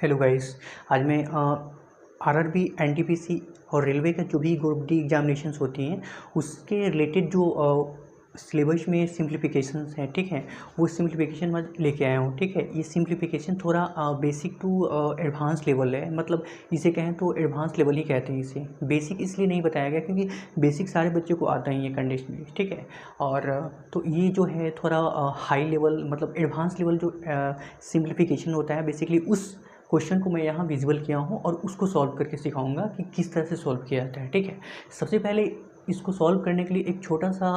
Hello guys. आज मैं RRB NTPC और रेलवे का जो भी ग्रुप डी एग्जामिनेशंस होती हैं उसके रिलेटेड जो सिलेबस में सिंप्लीफिकेशंस हैं, ठीक है, वो सिंप्लीफिकेशन मैं लेके आया हूँ। ठीक है, ये सिंप्लीफिकेशन थोड़ा बेसिक टू एडवांस लेवल है, मतलब इसे कहें तो एडवांस लेवल ही कहते हैं इसे। बेसिक इसलिए नहीं बताया गया क्योंकि बेसिक सारे बच्चों को आता ही है कंडीशनली, ठीक है। और तो ये जो है थोड़ा हाई लेवल मतलब एडवांस लेवल जो सिंप्लीफिकेशन होता है, बेसिकली उस क्वेश्चन को मैं यहाँ विजुअल किया हूँ और उसको सॉल्व करके सिखाऊंगा कि किस तरह से सॉल्व किया जाता है। ठीक है, सबसे पहले इसको सॉल्व करने के लिए एक छोटा सा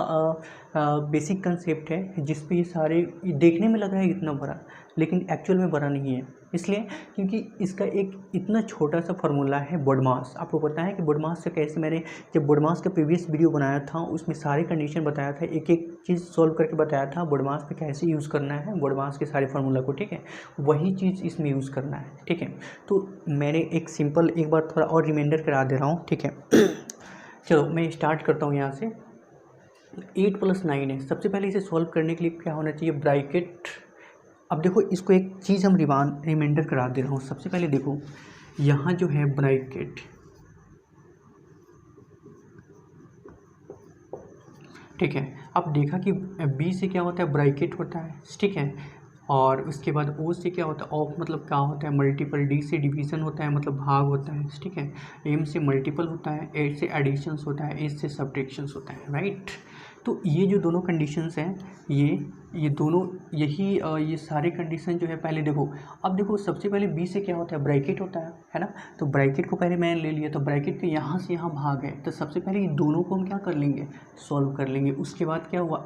बेसिक कंसेप्ट है जिस पे ये सारे देखने में लग रहा है इतना बड़ा, लेकिन एक्चुअल में बड़ा नहीं है। इसलिए क्योंकि इसका एक इतना छोटा सा फार्मूला है बोडमास। आपको पता है कि बोडमास से कैसे, मैंने जब बोडमास का प्रीवियस वीडियो बनाया था उसमें सारे कंडीशन बताया था, एक एक चीज़ सॉल्व करके बताया था बोडमास पे कैसे यूज़ करना है बोडमास के सारे फार्मूला को। ठीक है, वही चीज़ इसमें यूज़ करना है। ठीक है, तो मैंने एक सिंपल एक बार थोड़ा और रिमाइंडर करा दे रहा हूँ। ठीक है, चलो मैं स्टार्ट करता हूँ यहाँ से। 8 + 9 है। सबसे पहले इसे सॉल्व करने के लिए क्या होना चाहिए, ब्रैकेट। अब देखो इसको एक चीज़ हम रिमाइंडर करा दे रहा हूँ। सबसे पहले देखो यहाँ जो है ब्रैकेट, ठीक है। अब देखा कि बी से क्या होता है, ब्रैकेट होता है, ठीक है। और उसके बाद ओ से क्या होता है, ऑफ मतलब क्या होता है, मल्टीपल। डी से डिवीज़न होता है मतलब भाग होता है, ठीक है। एम से मल्टीपल होता है, ए से एडिशंस होता है, एस से सब्ट्रैक्शंस होता है, राइट। तो ये जो दोनों कंडीशंस हैं, ये दोनों यही ये सारे कंडीशन जो है पहले देखो। अब देखो सबसे पहले बी से क्या होता है, ब्रैकेट होता है ना। तो ब्रैकेट को पहले मैंने ले लिया, तो ब्रैकेट के यहाँ से यहाँ भाग है, तो सबसे पहले ये दोनों को हम क्या कर लेंगे, सॉल्व कर लेंगे। उसके बाद क्या हुआ,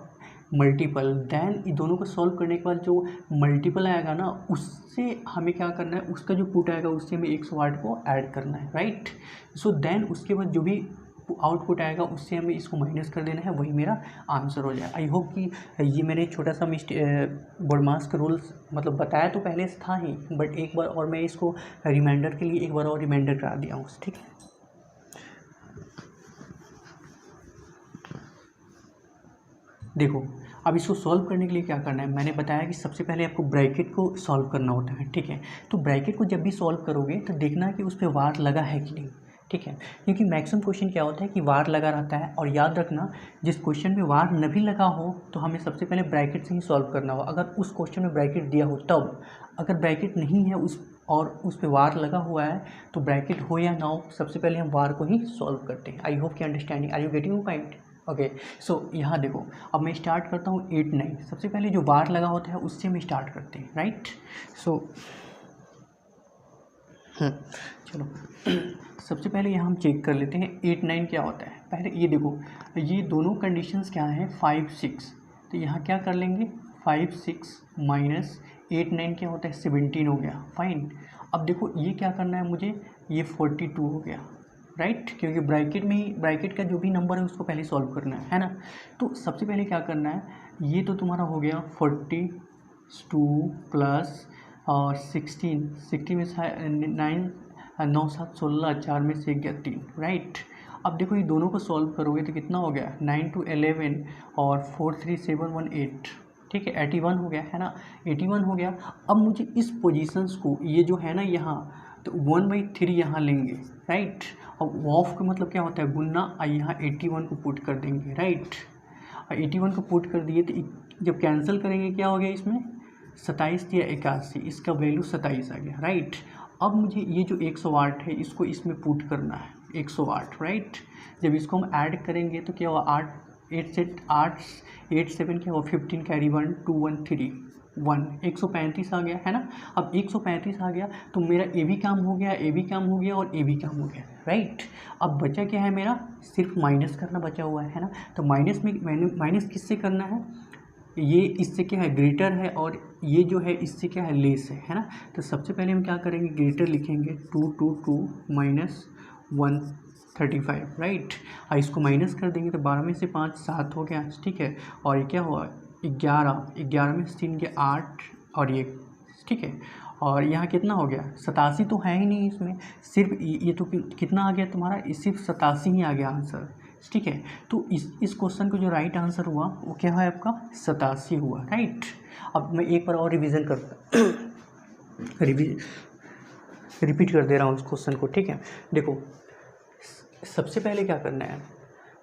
मल्टीपल। देन ये दोनों को सॉल्व करने के बाद जो मल्टीपल आएगा ना, उससे हमें क्या करना है, उसका जो पुट आएगा उससे हमें 108 को ऐड करना है, राइट। सो देन उसके बाद जो भी आउटपुट आएगा उससे हमें इसको माइनस कर देना है, वही मेरा आंसर हो जाए। आई होप कि ये मैंने छोटा सा बोडमास का रूल्स मतलब बताया तो पहले से था ही, बट एक बार और मैं इसको रिमाइंडर के लिए एक बार और रिमाइंडर करा दिया हूँ, ठीक है। देखो अब इसको सॉल्व करने के लिए क्या करना है, मैंने बताया कि सबसे पहले आपको ब्रैकेट को सॉल्व करना होता है, ठीक है। तो ब्रैकेट को जब भी सॉल्व करोगे तो देखना कि उस पर वार लगा है कि नहीं, ठीक है। क्योंकि मैक्सिमम क्वेश्चन क्या होता है कि वार लगा रहता है, और याद रखना जिस क्वेश्चन में वार न भी लगा हो तो हमें सबसे पहले ब्रैकेट से ही सॉल्व करना हो। अगर उस क्वेश्चन में ब्रैकेट दिया हो तब, अगर ब्रैकेट नहीं है और उस पर वार लगा हुआ है तो ब्रैकेट हो या ना हो, सबसे पहले हम वार को ही सॉल्व करते हैं। आई होप की understanding, are you getting point. Okay, so यहाँ देखो अब मैं स्टार्ट करता हूँ 8 9। सबसे पहले जो बार लगा होता है उससे हम स्टार्ट करते हैं, राइट। सो चलो सबसे पहले यहाँ हम चेक कर लेते हैं 8 9 क्या होता है। पहले ये देखो, ये दोनों कंडीशंस क्या हैं, 5 6। तो यहाँ क्या कर लेंगे, 5 6 माइनस 8 9 क्या होता है, 17 हो गया, फाइन। अब देखो ये क्या करना है मुझे, ये 42 हो गया, राइट। क्योंकि ब्रैकेट में ब्रैकेट का जो भी नंबर है उसको पहले सॉल्व करना है ना। तो सबसे पहले क्या करना है, ये तो तुम्हारा हो गया 42 प्लस और 16 में 9 9 7 16, 4 में से गया 3, राइट। अब देखो ये दोनों को सॉल्व करोगे तो कितना हो गया, 9 2 11 और 4 3 7 1 8, ठीक है, 81 हो गया है ना, 81 हो गया। अब मुझे इस पोजीशंस को, ये जो है ना यहाँ, तो 1/3 यहाँ लेंगे, राइट। और ऑफ का मतलब क्या होता है, गुन्ना। यहाँ 81 को पुट कर देंगे, राइट। और 81 को पुट कर दिए तो जब कैंसिल करेंगे क्या हो गया इसमें, 27 या 81, इसका वैल्यू 27 आ गया, राइट। अब मुझे ये जो 108 है इसको इसमें पुट करना है, 108, राइट। जब इसको हम ऐड करेंगे तो क्या हुआ, 8 8 7 क्या हुआ, 15 कैरी 1 2 1 3 1, 135 आ गया है ना। अब 135 आ गया तो मेरा ए भी काम हो गया, ए भी काम हो गया और ए भी काम हो गया, राइट। अब बचा क्या है मेरा, सिर्फ माइनस करना बचा हुआ है ना। तो माइनस में मैंने माइनस किससे करना है, ये इससे क्या है, ग्रेटर है, और ये जो है इससे क्या है, लेस है ना। तो सबसे पहले हम क्या करेंगे, ग्रेटर लिखेंगे, 2 2 2 माइनस 135, राइट। और इसको माइनस कर देंगे तो 12 में से 5 7 हो गया, ठीक है। और ये क्या हुआ, 11 में से 3 के 8 और ये, ठीक है। और यहाँ कितना हो गया, 87 तो है ही नहीं इसमें, सिर्फ ये तो कितना आ गया तुम्हारा, सिर्फ 87 ही आ गया आंसर, ठीक है। तो इस क्वेश्चन को जो राइट आंसर हुआ वो क्या है आपका, 87 हुआ, राइट। अब मैं एक बार और रिवीजन करता रिपीट कर दे रहा हूँ इस क्वेश्चन को, ठीक है। देखो सबसे पहले क्या करना है,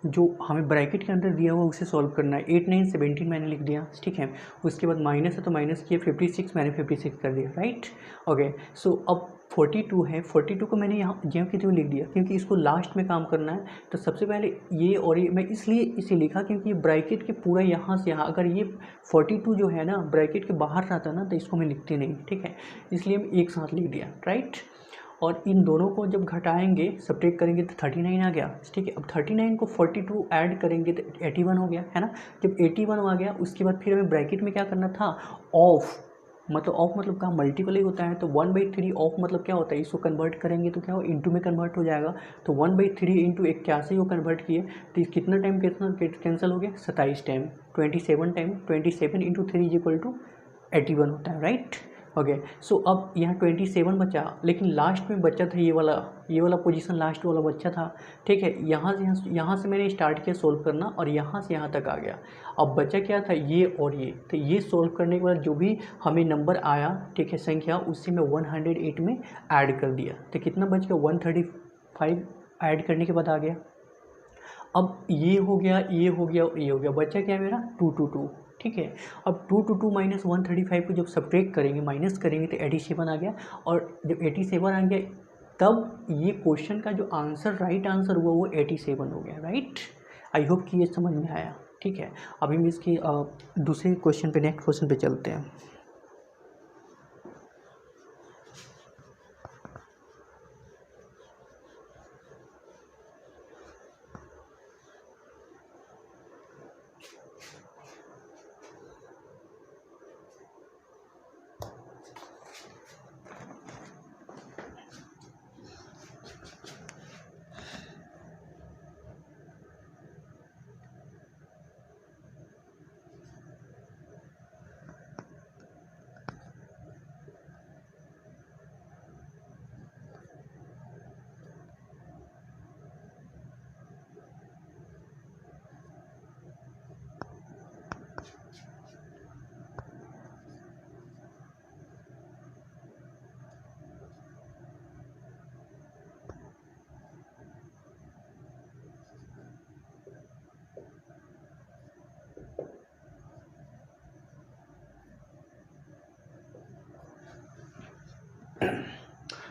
जो हमें ब्रैकेट के अंदर दिया हुआ उसे सॉल्व करना है। 8 9 17 मैंने लिख दिया, ठीक है। उसके बाद माइनस है तो माइनस किया, 56 मैंने 56 कर दिया, राइट। ओके, सो अब 42 है, 42 को मैंने यहाँ ज्यों की त्यों लिख दिया क्योंकि इसको लास्ट में काम करना है। तो सबसे पहले ये और ये मैं इसलिए इसे लिखा क्योंकि ये ब्रैकेट के पूरा यहाँ से यहाँ, अगर ये 42 जो है ना ब्रैकेट के बाहर रहता ना तो इसको मैं लिखती नहीं, ठीक है। इसलिए मैं एक साथ लिख दिया, राइट। और इन दोनों को जब घटाएंगे सब्ट्रैक्ट करेंगे तो 39 आ गया, ठीक है। अब 39 को 42 ऐड करेंगे तो 81 हो गया, है ना। जब 81 आ गया उसके बाद फिर हमें ब्रैकेट में क्या करना था, ऑफ मतलब का मल्टीपल ही होता है। तो 1/3 ऑफ मतलब क्या होता है, इसको कन्वर्ट करेंगे तो क्या हो, इंटू में कन्वर्ट हो जाएगा। तो 1/3 इंटू 81 को कन्वर्ट किए तो कितना टाइम कितना कैंसिल हो गया, 27 time, 27 time, 27 into 3 equal to 81 होता है, राइट। ओके, सो अब यहाँ 27 बचा, लेकिन लास्ट में बचा था ये वाला पोजीशन लास्ट वाला बच्चा था, ठीक है। यहाँ से मैंने स्टार्ट किया सोल्व करना और यहाँ से यहाँ तक आ गया। अब बचा क्या था, ये और ये। तो ये सोल्व करने के बाद जो भी हमें नंबर आया, ठीक है, संख्या, उससे मैं 108 में ऐड कर दिया। तो कितना बच गया, 135 ऐड करने के बाद आ गया। अब ये हो गया, ये हो गया और ये हो गया, बचा क्या मेरा 222, ठीक है। अब 222 माइनस 135 को जब सब्ट्रैक्ट करेंगे, माइनस करेंगे तो 87 आ गया। और जब 87 आ गया तब ये क्वेश्चन का जो आंसर, राइट आंसर हुआ वो 87 हो गया, राइट। आई होप कि ये समझ में आया, ठीक है। अभी हम इसकी दूसरे क्वेश्चन पे, नेक्स्ट क्वेश्चन पे चलते हैं।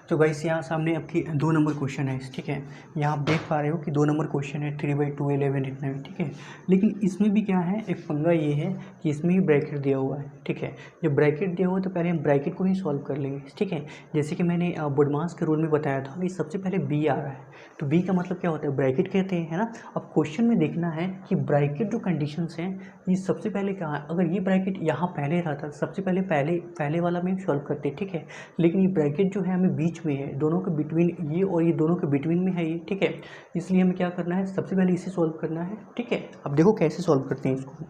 तो गाइस यहाँ सामने आपकी 2 नंबर क्वेश्चन है, ठीक है। यहाँ आप देख पा रहे हो कि 2 नंबर क्वेश्चन है, 3/2 11 इतना भी, ठीक है। लेकिन इसमें भी क्या है, एक पंगा ये है कि इसमें ही ब्रैकेट दिया हुआ है, ठीक है। जब ब्रैकेट दिया हुआ है तो पहले हम ब्रैकेट को ही सॉल्व कर लेंगे, ठीक है। जैसे कि मैंने बोडमास के रूल में बताया था कि सबसे पहले बी आ रहा है, तो बी का मतलब क्या होता है, ब्रैकेट कहते हैं, है ना। अब क्वेश्चन में देखना है कि ब्रैकेट जो कंडीशंस हैं ये सबसे पहले क्या है। अगर ये ब्रैकेट यहाँ पहले रहता सबसे पहले वाला में सॉल्व करते, ठीक है। लेकिन ये ब्रैकेट जो है हमें बीच में है, दोनों के बिटवीन, ये और ये दोनों के बिटवीन में है ये, ठीक है। इसलिए हमें क्या करना है, सबसे पहले इसे सॉल्व करना है, ठीक है। अब देखो कैसे सॉल्व करते हैं इसको।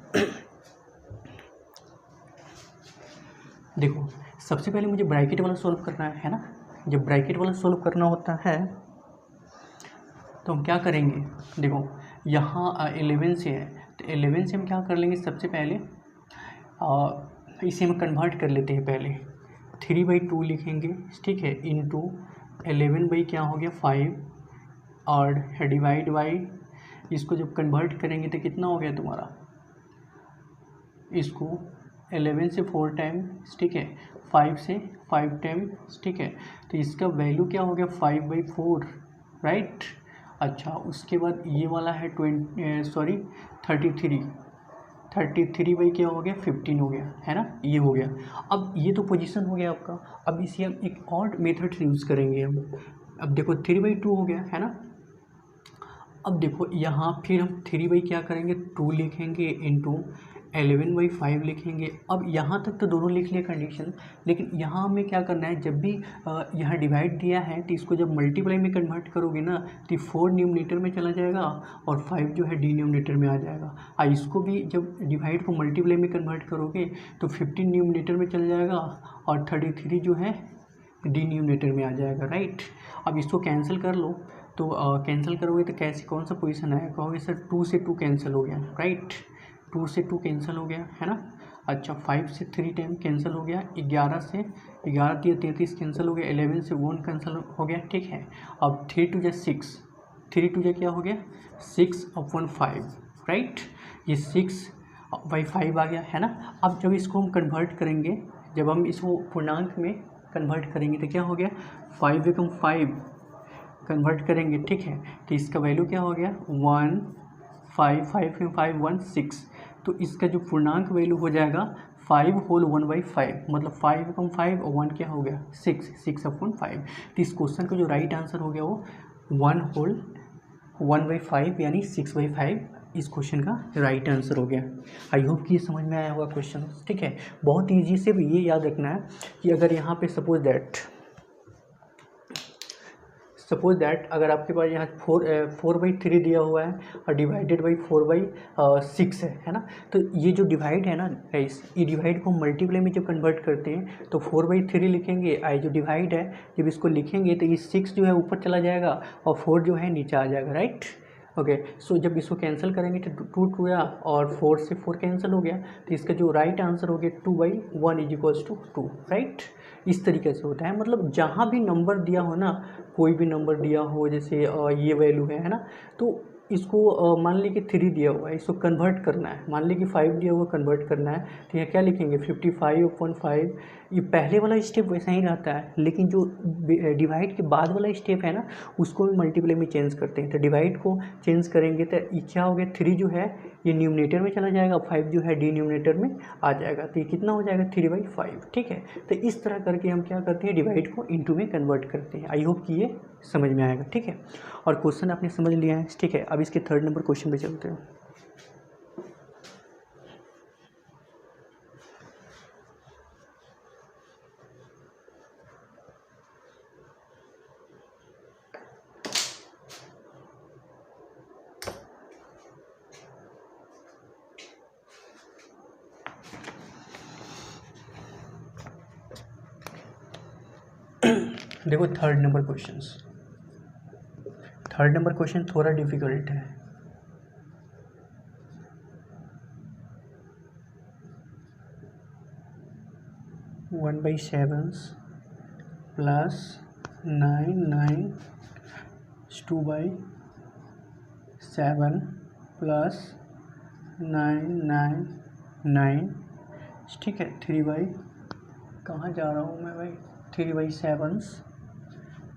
देखो सबसे पहले मुझे ब्रैकेट वाला सॉल्व करना है ना। जब ब्रैकेट वाला सॉल्व करना होता है तो हम क्या करेंगे, देखो यहाँ 11 से है तो 11 से हम क्या कर लेंगे, सबसे पहले इसे हम कन्वर्ट कर लेते हैं। पहले 3/2 लिखेंगे, ठीक है, इंटू 11 बाई क्या हो गया 5 और डिवाइड बाई, इसको जब कन्वर्ट करेंगे तो कितना हो गया तुम्हारा, इसको 11 से 4 टाइम, ठीक है, 5 से 5 टाइम, ठीक है। तो इसका वैल्यू क्या हो गया 5/4, राइट। अच्छा उसके बाद ये वाला है 33 बाई क्या हो गया 15 हो गया, है ना, ये हो गया। अब ये तो पोजीशन हो गया आपका। अब इसे हम एक और मेथड से यूज़ करेंगे हम। अब देखो 3/2 हो गया, है ना। अब देखो यहाँ फिर हम 3 बाई क्या करेंगे 2 लिखेंगे इंटू 11/5 लिखेंगे। अब यहाँ तक तो दोनों लिख लिए कंडीशन, लेकिन यहाँ हमें क्या करना है, जब भी यहाँ डिवाइड दिया है तो इसको जब मल्टीप्लाई में कन्वर्ट करोगे ना तो 4 न्यूमरेटर में चला जाएगा और 5 जो है डिनोमिनेटर में आ जाएगा। इसको भी जब डिवाइड को मल्टीप्लाई में कन्वर्ट करोगे तो 15 न्यूमरेटर में चल जाएगा और 33 जो है डिनोमिनेटर में आ जाएगा, राइट। अब इसको कैंसिल कर लो, तो कैंसिल करोगे तो कैसे, कौन सा पोजीशन आएगा, कहोगे सर 2 से 2 कैंसिल हो गया, राइट। 2 से 2 कैंसिल हो गया, है ना। अच्छा 5 से 3 टाइम कैंसिल हो गया, 11 से 11 3 33 कैंसिल हो गया, 11 से 1 कैंसिल हो गया, ठीक है। अब 3 2 6, 3 2 क्या हो गया 6/5, राइट। ये 6/5 आ गया है ना। अब जब इसको हम कन्वर्ट करेंगे, जब हम इसको पूर्णांक में कन्वर्ट करेंगे तो क्या हो गया 5/5 कन्वर्ट करेंगे, ठीक है। तो इसका वैल्यू क्या हो गया 1 5 5 5 1 6। तो इसका जो पूर्णांक वैल्यू हो जाएगा 5 होल 1/5, मतलब 5/5 और 1 क्या हो गया 6/5। तो इस क्वेश्चन का जो राइट आंसर हो गया वो 1 होल 1/5 यानी 6/5 इस क्वेश्चन का राइट आंसर हो गया। आई होप कि ये समझ में आया होगा क्वेश्चन, ठीक है। बहुत ईजी से भी ये याद रखना है कि अगर यहाँ पे सपोज दैट अगर आपके पास यहाँ 4/3 दिया हुआ है और डिवाइडेड बाई 4/6 है ना। तो ये जो डिवाइड है ना गाइस, ये डिवाइड को मल्टीप्लाई में जब कन्वर्ट करते हैं तो 4/3 लिखेंगे, आई जो डिवाइड है जब इसको लिखेंगे तो ये 6 जो है ऊपर चला जाएगा और 4 जो है नीचे आ जाएगा, राइट। ओके, सो जब इसको कैंसिल करेंगे तो 2 2 या और 4 से 4 कैंसिल हो गया। तो इसका जो राइट आंसर हो गया 2/1 = 2, राइट। इस तरीके से होता है, मतलब जहाँ भी नंबर दिया हो ना, कोई भी नंबर दिया हो, जैसे ये वैल्यू है ना, तो इसको मान ली कि 3 दिया हुआ है, इसको कन्वर्ट करना है। मान ली कि 5 दिया हुआ, कन्वर्ट करना है तो यहाँ क्या लिखेंगे 55/5। ये पहले वाला स्टेप वैसा ही रहता है, लेकिन जो डिवाइड के बाद वाला स्टेप है ना उसको भी मल्टीप्लाई में चेंज करते हैं। तो डिवाइड को चेंज करेंगे तो ये क्या हो गया 3 जो है ये न्यूमरेटर में चला जाएगा, 5 जो है डिनोमिनेटर में आ जाएगा। तो ये कितना हो जाएगा 3/5, ठीक है। तो इस तरह करके हम क्या करते हैं डिवाइड को इनटू में कन्वर्ट करते हैं। आई होप कि ये समझ में आएगा, ठीक है। और क्वेश्चन आपने समझ लिया है, ठीक है। अब इसके 3rd नंबर क्वेश्चन पे चलते हैं। देखो 3rd नंबर क्वेश्चन थोड़ा डिफिकल्ट है। वन बाई 7 प्लस 9 2/7 प्लस 9, ठीक है। 3 कहाँ जा रहा हूँ मैं भाई 3/7,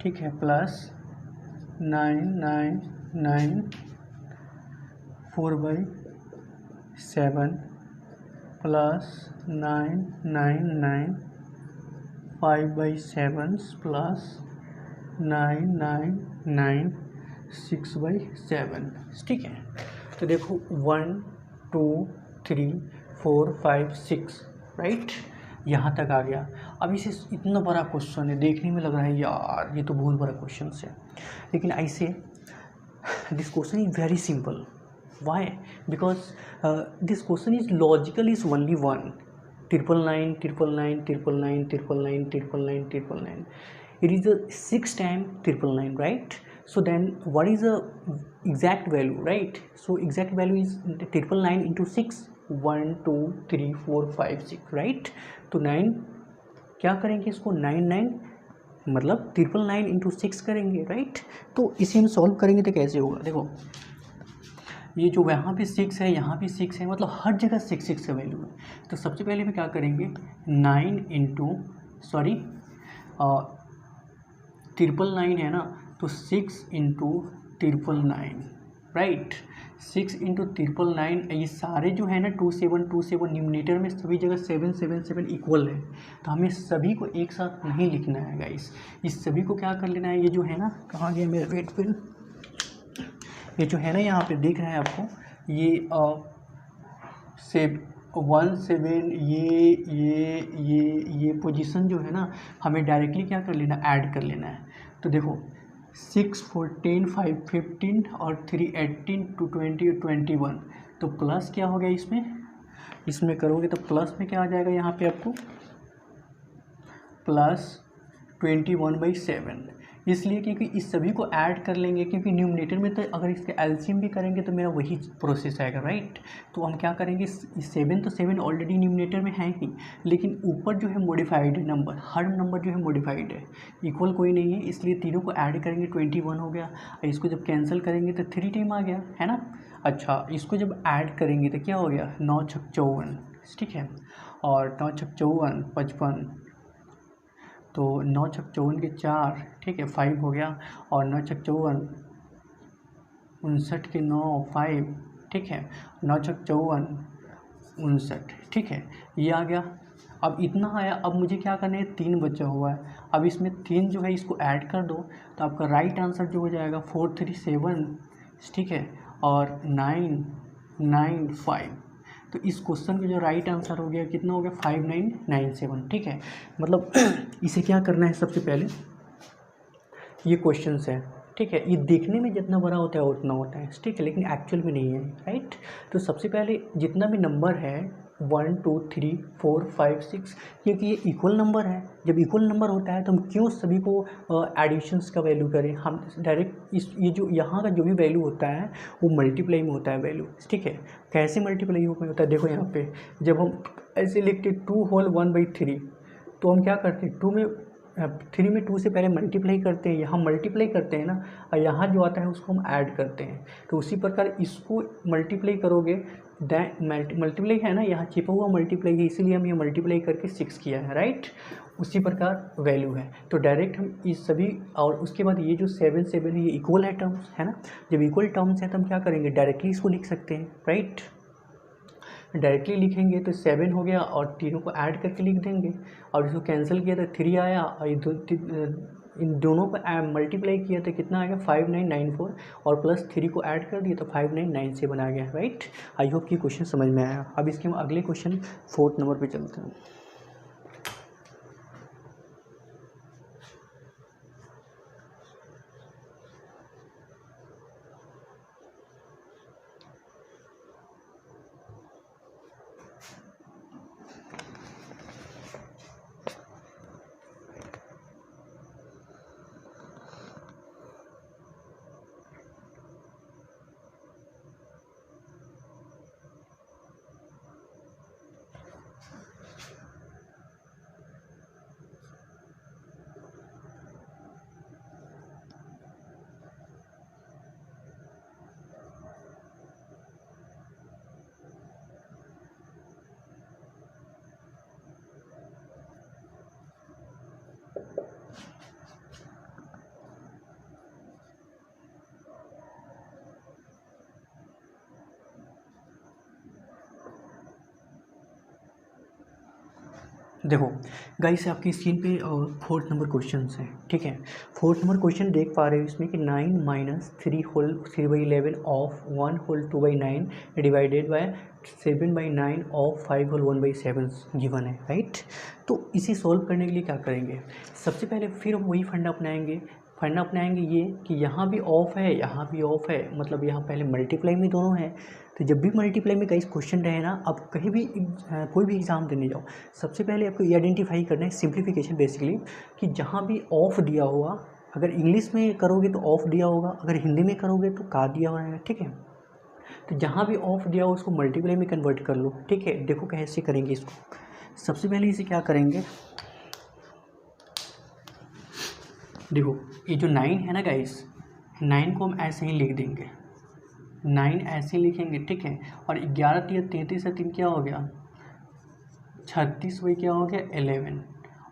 ठीक है, प्लस 9 4/7 प्लस 9 5/7 प्लस 9 6/7, ठीक है। तो देखो 1 2 3 4 5 6, राइट, यहाँ तक आ गया। अब इसे इतना बड़ा क्वेश्चन है, देखने में लग रहा है यार ये तो बहुत बड़ा क्वेश्चन है, लेकिन ऐसे this question is very simple. Why? Because this question is logical is only one. 999. It is a 6 time 999, right? So then what is the exact value, right? So exact value is 999 into 6, 1 2 3 4 5 6, right? तो 9 क्या करेंगे इसको 99 मतलब 999 into 6 करेंगे, right. तो इसे हम solve करेंगे तो कैसे होगा, देखो ये जो यहाँ पे 6 है यहाँ भी 6 है, मतलब हर जगह 6 का वैल्यू है। तो सबसे पहले में क्या करेंगे 9 इंटू 999 है ना, तो 6 इंटू 999, राइट। 6 इंटू 999, ये सारे जो है ना 27 न्यूमरेटर में सभी जगह 7 इक्वल है। तो हमें सभी को एक साथ नहीं लिखना है गाइस, इस सभी को क्या कर लेना है, ये जो है ना कहाँ गया मेरा वेट पेन, ये जो है ना यहाँ पे दिख रहा है आपको, ये 1 7 ये पोजीशन जो है ना हमें डायरेक्टली क्या कर लेना, ऐड कर लेना है। तो देखो 6 14 5 15 और 3 18 2 20 21, तो प्लस क्या हो गया इसमें करोगे तो प्लस में क्या आ जाएगा यहाँ पे आपको प्लस 21/7। इसलिए क्योंकि इस सभी को ऐड कर लेंगे, क्योंकि न्यूमरेटर में तो अगर इसके एलसीएम भी करेंगे तो मेरा वही प्रोसेस आएगा, राइट। तो हम क्या करेंगे, 7 तो 7 ऑलरेडी न्यूमरेटर में है ही, लेकिन ऊपर जो है मॉडिफाइड है नंबर, हर नंबर जो है मॉडिफाइड है, इक्वल कोई नहीं है, इसलिए तीनों को ऐड करेंगे 21 हो गया। इसको जब कैंसिल करेंगे तो 3 टाइम आ गया, है ना। अच्छा, इसको जब ऐड करेंगे तो क्या हो गया, 9 छक 54, ठीक है, और 9 छक 54 55, तो 9 छक 54 के 4, ठीक है, 5 हो गया, और 9 छक 54 59 के 9 5, ठीक है, 9 छक 54 59, ठीक है, ये आ गया। अब इतना आया, अब मुझे क्या करना है, 3 बचा हुआ है, अब इसमें 3 जो है इसको ऐड कर दो तो आपका राइट आंसर जो हो जाएगा 437, ठीक है, और 995। तो इस क्वेश्चन का जो राइट आंसर हो गया कितना हो गया, 5997, ठीक है। मतलब इसे क्या करना है, सबसे पहले ये क्वेश्चन है, ठीक है, ये देखने में जितना बड़ा होता है उतना होता है, ठीक है, लेकिन एक्चुअल में नहीं है, राइट। तो सबसे पहले जितना भी नंबर है 1 2 3 4 5 6, क्योंकि ये इक्वल नंबर है, जब इक्वल नंबर होता है तो हम क्यों सभी को एडिशंस का वैल्यू करें, हम डायरेक्ट ये जो यहाँ का जो भी वैल्यू होता है वो मल्टीप्लाई में होता है वैल्यू, ठीक है। कैसे मल्टीप्लाई में होता है, देखो यहाँ पे जब हम ऐसे लिखते 2 होल 1/3, तो हम क्या करते हैं, 2 में 3 में 2 से पहले मल्टीप्लाई करते हैं, यहाँ मल्टीप्लाई करते हैं ना, और यहाँ जो आता है उसको हम ऐड करते हैं। तो उसी प्रकार इसको मल्टीप्लाई करोगे, मल्टीप्लाई है ना, यहाँ छिपा हुआ मल्टीप्लाई है, इसीलिए हम ये मल्टीप्लाई करके 6 किया है, राइट। उसी प्रकार वैल्यू है, तो डायरेक्ट हम इस सभी, और उसके बाद ये जो 7 7 है ये इक्वल है टर्म्स, है ना। जब इक्वल टर्म्स है तो हम क्या करेंगे, डायरेक्टली इसको लिख सकते हैं, राइट। डायरेक्टली लिखेंगे तो 7 हो गया और तीनों को ऐड करके लिख देंगे, और इसको कैंसिल किया तो 3 आया, और इन दोनों को मल्टीप्लाई किया तो कितना आएगा, 5994, और प्लस 3 को ऐड कर दिया तो 5997 आ गया, राइट। आई होप कि क्वेश्चन समझ में आया। अब इसके हम अगले क्वेश्चन 4th नंबर पे चलते हैं। देखो गाइस, आपकी स्क्रीन पे 4th नंबर क्वेश्चन है, ठीक है। 4th नंबर क्वेश्चन देख पा रहे हो इसमें कि 9 - 3 whole 3/11 of 1 whole 2/9 divided by 7/9 of 5 whole 1/7 given है, राइट। तो इसे सॉल्व करने के लिए क्या करेंगे, सबसे पहले फिर हम वही फंडा अपनाएंगे ये कि यहाँ भी ऑफ है, यहाँ भी ऑफ है, मतलब यहाँ पहले मल्टीप्लाई में दोनों है। तो जब भी मल्टीप्लाई में गाइस क्वेश्चन रहे ना, अब कहीं भी कोई भी एग्ज़ाम देने जाओ, सबसे पहले आपको ये आइडेंटिफाई करना है, सिंप्लीफिकेशन बेसिकली, कि जहाँ भी ऑफ दिया हुआ, अगर इंग्लिश में करोगे तो ऑफ दिया होगा, अगर हिंदी में करोगे तो का दिया हुआ है, ठीक है। तो जहाँ भी ऑफ दिया हो उसको मल्टीप्लाई में कन्वर्ट कर लो, ठीक है। देखो कैसे करेंगे इसको, सबसे पहले इसे क्या करेंगे, देखो ये जो 9 है ना गाइस, 9 को हम ऐसे ही लिख देंगे, 9 ऐसे लिखेंगे, ठीक है। और 11 3 33 से 3 क्या हो गया, 36, वही क्या हो गया 11,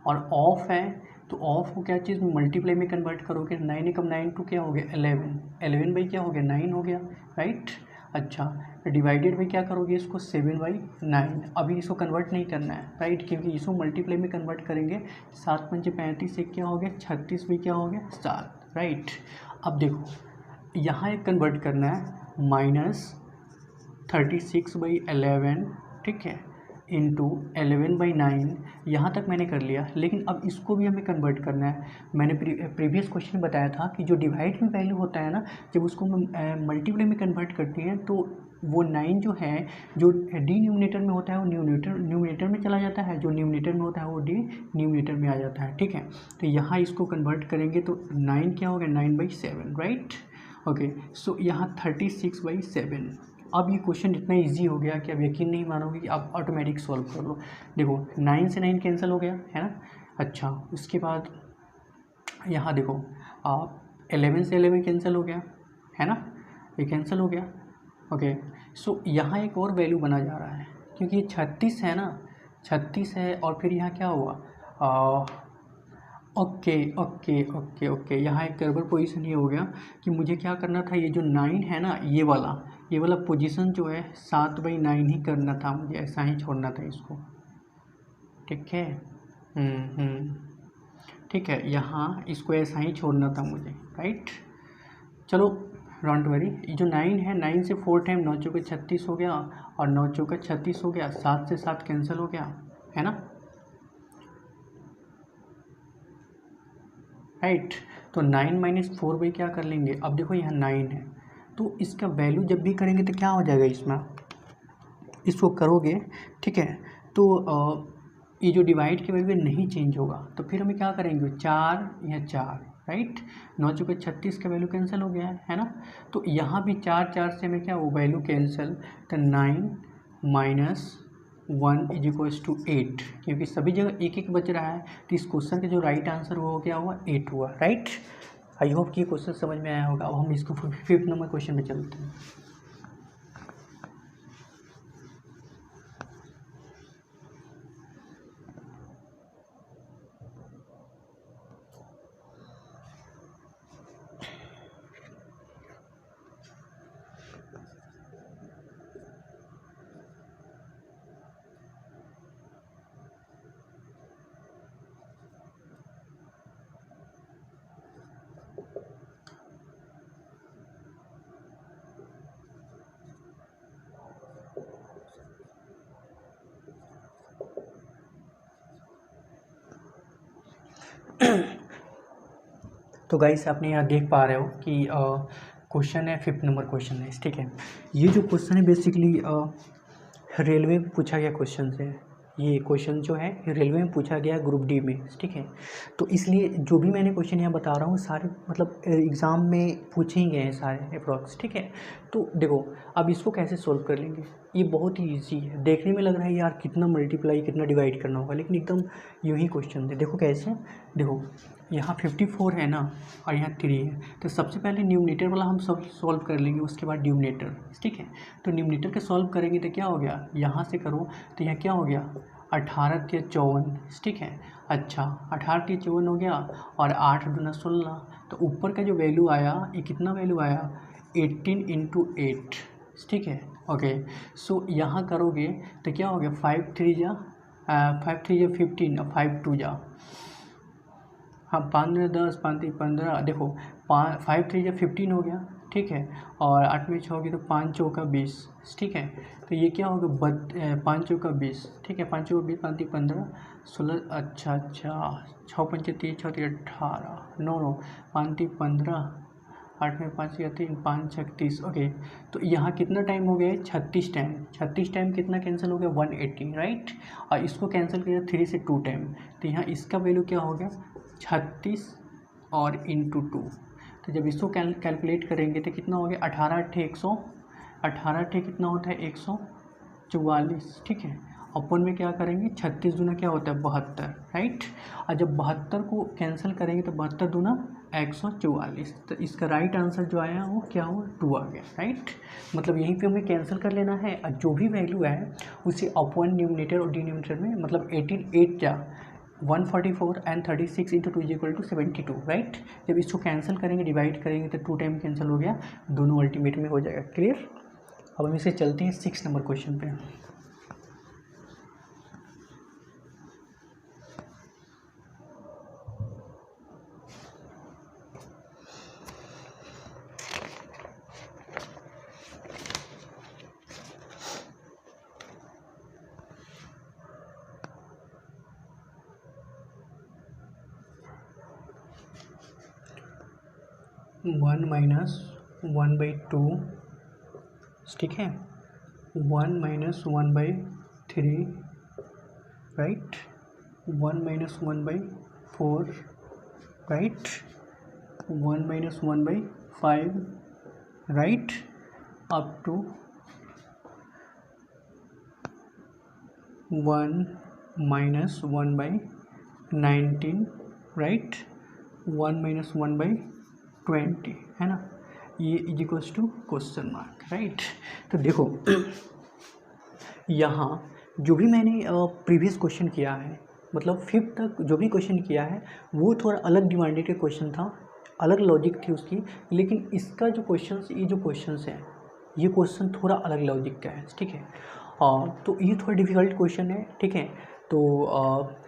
और ऑफ है तो ऑफ को क्या चीज़ में मल्टीप्लाई में कन्वर्ट करोगे, 9 एकम 9 2 क्या हो गया 11, 11 बाई क्या हो गया 9 हो गया, राइट। अच्छा, डिवाइडेड बाई क्या करोगे इसको 7/9, अभी इसको कन्वर्ट नहीं करना है, राइट, क्योंकि इसको मल्टीप्लाई में कन्वर्ट करेंगे, 7 पंचे 35 एक क्या हो गया 36 बाई क्या हो गया 7, राइट। अब देखो यहाँ एक कन्वर्ट करना है -36/11, ठीक है, इंटू 11/9, यहाँ तक मैंने कर लिया। लेकिन अब इसको भी हमें कन्वर्ट करना है। मैंने प्रीवियस क्वेश्चन बताया था कि जो डिवाइड में वैल्यू होता है ना, जब उसको हम मल्टीप्लाई में कन्वर्ट करते हैं तो वो 9 जो है, जो डिनोमिनेटर में होता है वो न्यूमिनेटर में चला जाता है, जो न्यूमिनेटर में होता है वो डिनोमिनेटर में आ जाता है। ठीक है, तो यहाँ इसको कन्वर्ट करेंगे तो 9 क्या हो गया, 9/7, राइट। ओके, सो यहाँ 36/7। अब ये क्वेश्चन इतना इजी हो गया कि अब यकीन नहीं मानोगे कि आप ऑटोमेटिक सॉल्व कर लो। देखो 9 से 9 कैंसिल हो गया है ना। अच्छा, उसके बाद यहाँ देखो आप 11 से 11 कैंसिल हो गया है ना, ये कैंसिल हो गया। ओके, सो यहाँ एक और वैल्यू बना जा रहा है क्योंकि ये 36 है ना, 36 है और फिर यहाँ क्या हुआ, ओके ओके ओके ओके, यहाँ एक गड़बड़ पोजीशन ये हो गया कि मुझे क्या करना था, ये जो 9 है ना, ये वाला पोजीशन जो है 7/9 ही करना था मुझे, ऐसा ही छोड़ना था इसको। ठीक है, ठीक है, यहाँ इसको ऐसा ही छोड़ना था मुझे, राइट। चलो डोंट वरी, ये जो 9 है, 9 से 4 टाइम 9 चौके 36 हो गया और 9 चौके 36 हो गया, 7 से 7 कैंसिल हो गया है ना, राइट। तो 9 - 4 क्या कर लेंगे, अब देखो यहाँ 9 है तो इसका वैल्यू जब भी करेंगे तो क्या हो जाएगा, इसमें इसको करोगे, ठीक है, तो ये जो डिवाइड की वैल्यू नहीं चेंज होगा, तो फिर हमें क्या करेंगे, 4 या 4, राइट। 9 चौके 36 का वैल्यू कैंसिल हो गया है ना, तो यहाँ भी 4 4 से हमें क्या वो वैल्यू कैंसिल, तो 9 - 1 = 8, क्योंकि सभी जगह एक एक बच रहा है, तो इस क्वेश्चन का जो राइट आंसर वो क्या हुआ, 8 हुआ, राइट। आई होप कि ये क्वेश्चन समझ में आया होगा। अब हम इसको 5th नंबर क्वेश्चन पे चलते हैं। तो गाइस आपने यहाँ देख पा रहे हो कि क्वेश्चन है 5th नंबर क्वेश्चन है, ठीक है। ये जो क्वेश्चन है बेसिकली रेलवे में पूछा गया क्वेश्चन है। ये क्वेश्चन जो है रेलवे में पूछा गया ग्रुप डी में, ठीक है। तो इसलिए जो भी मैंने क्वेश्चन यहाँ बता रहा हूँ सारे मतलब एग्ज़ाम में पूछे ही गए हैं सारे अप्रॉक्स, ठीक है। तो देखो अब इसको कैसे सोल्व कर लेंगे, ये बहुत ही ईजी है। देखने में लग रहा है यार कितना मल्टीप्लाई कितना डिवाइड करना होगा, लेकिन एकदम यूँ ही क्वेश्चन है। देखो कैसे, देखो यहाँ 54 है ना और यहाँ 3 है, तो सबसे पहले न्यूमरेटर वाला हम सब सॉल्व कर लेंगे, उसके बाद डिनोमिनेटर, ठीक है। तो न्यूमरेटर के सॉल्व करेंगे तो क्या हो गया, यहाँ से करो तो यहाँ क्या हो गया, 18 × 54, ठीक है। अच्छा 18 × 54 हो गया और 8 दूना 16, तो ऊपर का जो वैल्यू आया ये कितना वैल्यू आया, 18 × 8, ठीक है। ओके, सो यहाँ करोगे तो क्या हो गया, 5 3 जा 15 और 5 2 जा, हाँ 5 दूना 10 5 3 15, देखो 5 3 जा 15 हो गया, ठीक है। और 8 में 6 होगी तो 5 चौका 20, ठीक है। तो ये क्या होगा 5 चौका 20, ठीक है। 5 चौका 20 5 3 15 16, अच्छा 6 पंचे 30 6 3 18 9 5 3 15, 8 में 5 या 3 5 36, ओके। तो यहाँ कितना टाइम हो गया, 36 टाइम। 36 टाइम कितना कैंसिल हो गया, 180, राइट। और इसको कैंसिल किया 3 से 2 टाइम, तो यहाँ इसका वैल्यू क्या हो गया, 36 और इंटू 2। तो जब इसको कैलकुलेट करेंगे तो कितना हो गया, 18 × 100, 18 × कितना होता है 144, ठीक है। अपन में क्या करेंगे, 36 दूना क्या होता है 72, राइट। और जब 72 को कैंसिल करेंगे तो 72 दूना 144, तो इसका राइट आंसर जो आया वो क्या हुआ, 2 आ गया, राइट। मतलब यहीं पे हमें कैंसिल कर लेना है और जो भी वैल्यू है उसे अपन न्यूमरेटर और डिनोमिनेटर में, मतलब 18 8 जा 144 एंड 36 × 2 = 72, राइट। जब इसको कैंसिल करेंगे डिवाइड करेंगे तो 2 टाइम कैंसिल हो गया, दोनों अल्टीमेट में हो जाएगा, क्लियर। अब हम इसे चलते हैं 6 नंबर क्वेश्चन पे। 1 माइनस 1/2, ठीक है, 1 minus 1/3, right, 1 minus 1/4, right, 1 minus 1/5, right, up to 1 minus 1/19, right, 1 minus 1/20, है ना, ये is equals to question mark, right. तो देखो यहाँ जो भी मैंने प्रीवियस क्वेश्चन किया है, मतलब 5th तक जो भी क्वेश्चन किया है वो थोड़ा अलग डिमांडेड क्वेश्चन था, अलग लॉजिक थी उसकी, लेकिन इसका जो क्वेश्चन, ये जो क्वेश्चन है, ये क्वेश्चन थोड़ा अलग लॉजिक का है, ठीक है। तो ये थोड़ा डिफ़िकल्ट क्वेश्चन है, ठीक है। तो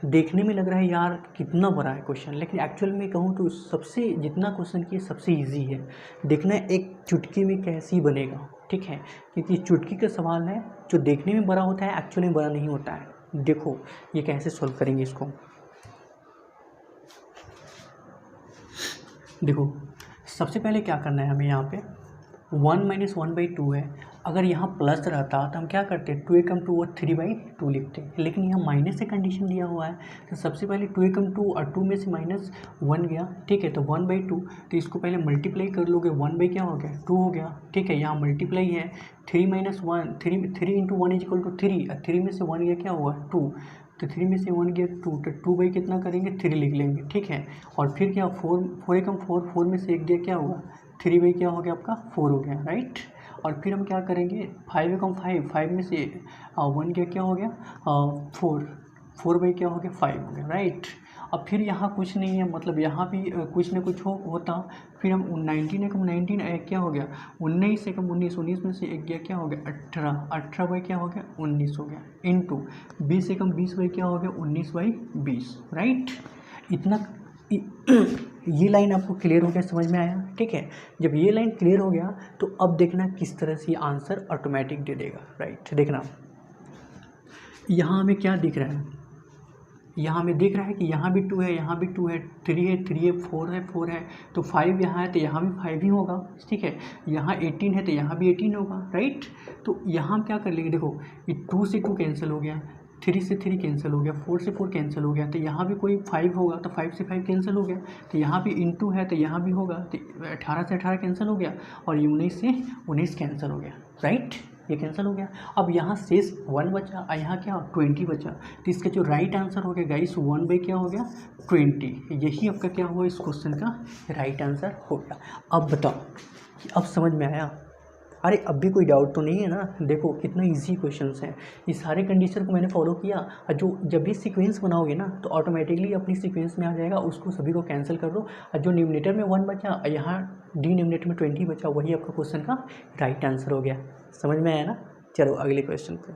देखने में लग रहा है यार कितना बड़ा है क्वेश्चन, लेकिन एक्चुअल में कहूँ तो सबसे, जितना क्वेश्चन की सबसे इजी है। देखना एक चुटकी में कैसे बनेगा, ठीक है, क्योंकि चुटकी का सवाल है, जो देखने में बड़ा होता है एक्चुअली में बड़ा नहीं होता है। देखो ये कैसे सॉल्व करेंगे इसको। देखो सबसे पहले क्या करना है हमें, यहाँ पे 1 माइनस 1/2 है, अगर यहाँ प्लस रहता तो हम क्या करते, 2a-2 और 3/2 लिखते, लेकिन यहाँ माइनस से कंडीशन दिया हुआ है, तो सबसे पहले 2a-2 और 2 में से -1 गया, ठीक है, तो 1/2, तो इसको पहले मल्टीप्लाई कर लोगे, 1 क्या हो गया, 2 हो गया, ठीक है, यहाँ मल्टीप्लाई है, 3 - 1, 3 इंटू 1 इज इक्वल टू 3, और 3 में से 1 गया क्या हुआ, 2, तो 3 में से 1 गया 2, तो 2 कितना करेंगे, 3 लिख लेंगे, ठीक है, और फिर क्या 4 में से 1 गया क्या हुआ, 3 क्या हो गया आपका 4 हो गया, राइट। और फिर हम क्या करेंगे, 5 में से 1 क्या हो गया 4 क्या हो गया 5 हो गया, राइट। अब फिर यहाँ कुछ नहीं है, मतलब यहाँ भी कुछ ना कुछ होता, फिर हम 19 क्या हो गया 19 से कम 19 में से 1 गया क्या हो गया 18 क्या हो गया 19 हो गया, इंटू 20 से कम 20 क्या हो गया 19/20, राइट। इतना ये लाइन आपको क्लियर हो गया, समझ में आया, ठीक है। जब ये लाइन क्लियर हो गया तो अब देखना किस तरह से आंसर ऑटोमेटिक दे देगा, राइट। देखना यहाँ हमें क्या दिख रहा है, यहाँ हमें दिख रहा है कि यहाँ भी 2 है, यहाँ भी 2 है, 3 है 3 है, 4 है, तो 5 यहाँ है तो यहाँ भी 5 ही होगा, ठीक है। यहाँ 18 है तो यहाँ भी 18 होगा, राइट। तो यहाँ हम क्या कर लेंगे, देखो ये 2 से 2 कैंसिल हो गया, 3 से 3 कैंसिल हो गया, 4 से 4 कैंसिल हो गया, तो यहाँ भी कोई 5 होगा, तो 5 से 5 कैंसिल हो गया, तो यहाँ भी इंटू है तो यहाँ भी होगा, तो 18 से 18 कैंसिल हो गया, और 19 से 19 कैंसिल हो गया, राइट, ये कैंसिल हो गया। अब यहाँ शेष 1 बचा और यहाँ क्या 20 बचा, तो इसका जो राइट आंसर हो गया गाइस 1 क्या हो गया 20, यही आपका क्या हुआ इस क्वेश्चन का राइट आंसर हो गया। अब बताओ, अब समझ में आया, अरे अब भी कोई डाउट तो नहीं है ना। देखो कितना इजी क्वेश्चंस हैं, ये सारे कंडीशन को मैंने फॉलो किया, और जो जब भी सीक्वेंस बनाओगे ना तो ऑटोमेटिकली अपनी सीक्वेंस में आ जाएगा, उसको सभी को कैंसिल कर दो, और जो न्यूमिनेटर में 1 बचा यहाँ डिनोमिनेटर में 20 बचा, वही आपका क्वेश्चन का राइट आंसर हो गया। समझ में आया ना। चलो अगले क्वेश्चन पे।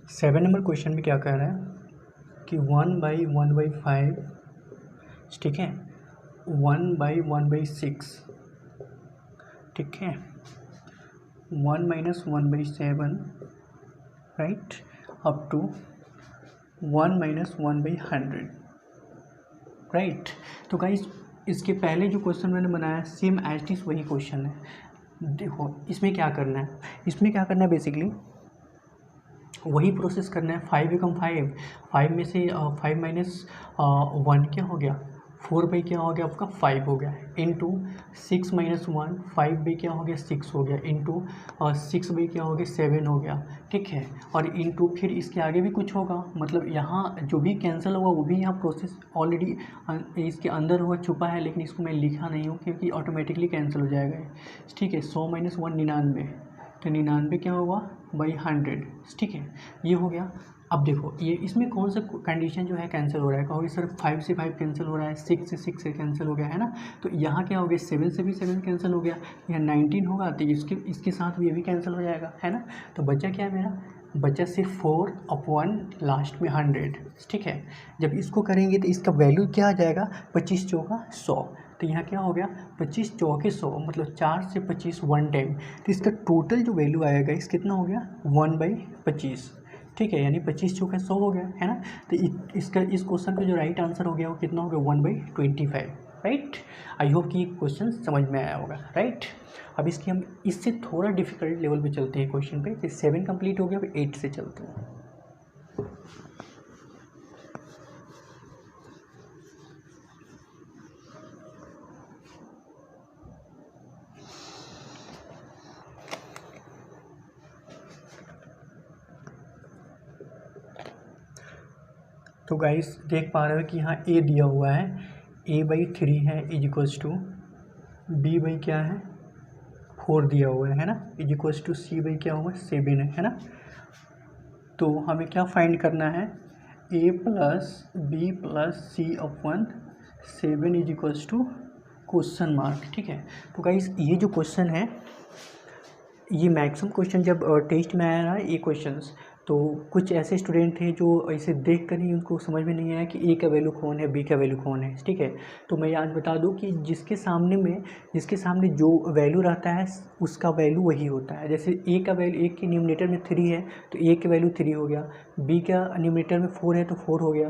सेवन नंबर क्वेश्चन में क्या कह रहा है कि 1/1/5, ठीक है, 1/1/6, ठीक है, 1 - 1/7, राइट, अप टू 1 - 1/100, राइट। तो गाइस इसके पहले जो क्वेश्चन मैंने बनाया सेम एज इट इज़ वही क्वेश्चन है। देखो इसमें क्या करना है, इसमें क्या करना है, बेसिकली वही प्रोसेस करना है। 5 में से 5 - 1 क्या हो गया 4 क्या हो गया आपका 5 हो गया, इंटू 6 - 1 5 क्या हो गया 6 हो गया, इंटू 6 क्या हो गया 7 हो गया, ठीक है, और इंटू फिर इसके आगे भी कुछ होगा, मतलब यहाँ जो भी कैंसिल होगा वो भी यहाँ प्रोसेस ऑलरेडी इसके अंदर हुआ छुपा है, लेकिन इसको मैं लिखा नहीं हूँ क्योंकि ऑटोमेटिकली कैंसिल हो जाएगा, ठीक है। 100 - 1 99, तो 99 क्या हुआ 100, ठीक है, ये हो गया। अब देखो ये इसमें कौन सा कंडीशन जो है कैंसिल हो रहा है, कहोगे सर 5 से 5 कैंसिल हो रहा है, 6 से 6 कैंसिल हो गया है ना, तो यहाँ क्या हो गया 7 से भी 7 कैंसिल हो गया, यहाँ 19 होगा तो इसके साथ भी ये भी कैंसिल हो जाएगा, है ना। तो बचा क्या मेरा बचा सिर्फ 4 अपॉन लास्ट में 100, ठीक है। जब इसको करेंगे तो इसका वैल्यू क्या आ जाएगा, 25 चौका 100। तो यहाँ क्या हो गया, 25 चौके 100 मतलब 4 से 25 1 टाइम, तो इसका टोटल जो वैल्यू आएगा इस कितना हो गया 1/25, ठीक है। यानी 25 चौका 100 हो गया, है ना। तो इसका इस क्वेश्चन का जो राइट आंसर हो गया वो कितना हो गया 1/25, राइट। आई होप कि क्वेश्चन समझ में आया होगा, राइट। अब इसकी हम इससे थोड़ा डिफिकल्ट लेवल पे चलते हैं क्वेश्चन पे। तो 7 कंप्लीट हो गया, अब 8 से चलते हैं। तो गाइस देख पा रहे हो कि यहाँ ए दिया हुआ है, a/3 है is equals to b by क्या है 4 दिया हुआ है ना, is equals to c by क्या हुआ 7 है ना। तो हमें क्या फाइंड करना है, a plus B plus C upon 7 is equals to question mark, ठीक है। तो गाइस ये जो क्वेश्चन है, ये मैक्सिमम क्वेश्चन जब टेस्ट में आया ना ये क्वेश्चंस, तो कुछ ऐसे स्टूडेंट थे जो इसे देख कर ही उनको समझ में नहीं आया कि ए का वैल्यू कौन है, बी का वैल्यू कौन है, ठीक है। तो मैं आज बता दूं कि जिसके सामने जो वैल्यू रहता है उसका वैल्यू वही होता है। जैसे ए का वैल्यू, ए के न्यूमरेटर में 3 है तो ए का वैल्यू 3 हो गया, बी का न्यूमरेटर में 4 है तो 4 हो गया,